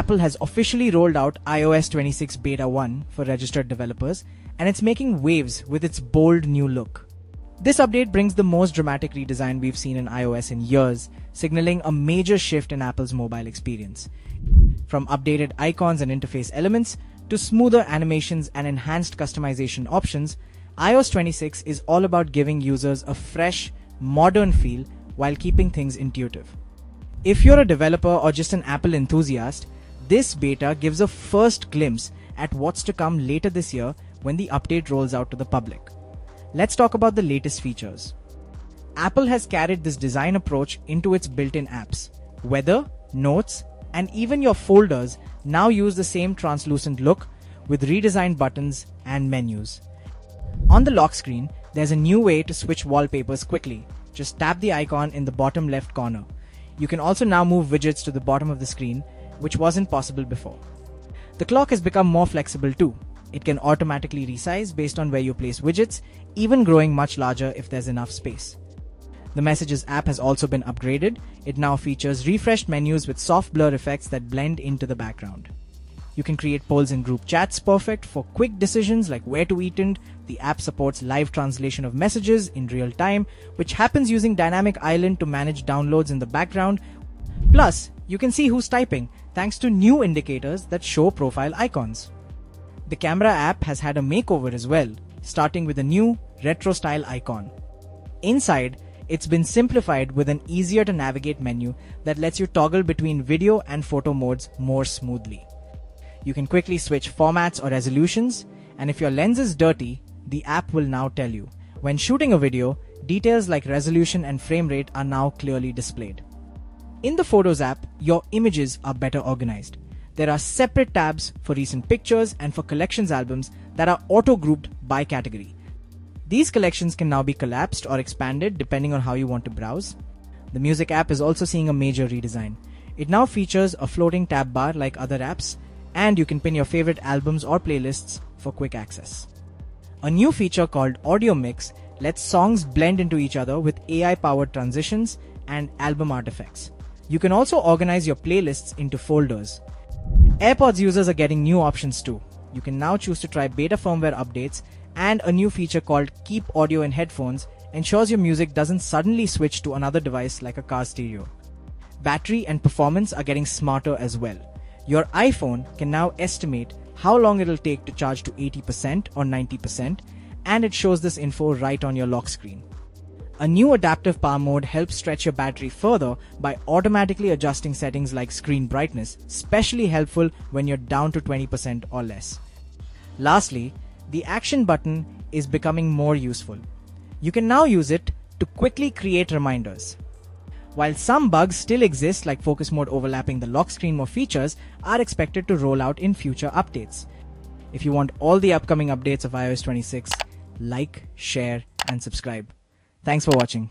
Apple has officially rolled out iOS 26 Beta 1 for registered developers, and it's making waves with its bold new look. This update brings the most dramatic redesign we've seen in iOS in years, signaling a major shift in Apple's mobile experience. From updated icons and interface elements to smoother animations and enhanced customization options, iOS 26 is all about giving users a fresh, modern feel while keeping things intuitive. If you're a developer or just an Apple enthusiast, this beta gives a first glimpse at what's to come later this year when the update rolls out to the public. Let's talk about the latest features. Apple has carried this design approach into its built-in apps. Weather, Notes, and even your folders now use the same translucent look with redesigned buttons and menus. On the lock screen, there's a new way to switch wallpapers quickly. Just tap the icon in the bottom left corner. You can also now move widgets to the bottom of the screen, which wasn't possible before. The clock has become more flexible too. It can automatically resize based on where you place widgets, even growing much larger if there's enough space. The Messages app has also been upgraded. It now features refreshed menus with soft blur effects that blend into the background. You can create polls in group chats, perfect for quick decisions like where to eat, and the app supports live translation of messages in real time, which happens using Dynamic Island to manage downloads in the background. Plus, you can see who's typing thanks to new indicators that show profile icons. The Camera app has had a makeover as well, starting with a new retro-style icon. Inside, it's been simplified with an easier-to-navigate menu that lets you toggle between video and photo modes more smoothly. You can quickly switch formats or resolutions, and if your lens is dirty, the app will now tell you. When shooting a video, details like resolution and frame rate are now clearly displayed. In the Photos app, your images are better organized. There are separate tabs for recent pictures and for collections albums that are auto-grouped by category. These collections can now be collapsed or expanded depending on how you want to browse. The Music app is also seeing a major redesign. It now features a floating tab bar like other apps, and you can pin your favorite albums or playlists for quick access. A new feature called Audio Mix lets songs blend into each other with AI-powered transitions and album artifacts. You can also organize your playlists into folders. AirPods users are getting new options too. You can now choose to try beta firmware updates, and a new feature called Keep Audio in Headphones ensures your music doesn't suddenly switch to another device like a car stereo. Battery and performance are getting smarter as well. Your iPhone can now estimate how long it'll take to charge to 80% or 90%, and it shows this info right on your lock screen. A new adaptive power mode helps stretch your battery further by automatically adjusting settings like screen brightness, especially helpful when you're down to 20% or less. Lastly, the Action button is becoming more useful. You can now use it to quickly create reminders. While some bugs still exist, like focus mode overlapping the lock screen, more features are expected to roll out in future updates. If you want all the upcoming updates of iOS 26, like, share, and subscribe. Thanks for watching.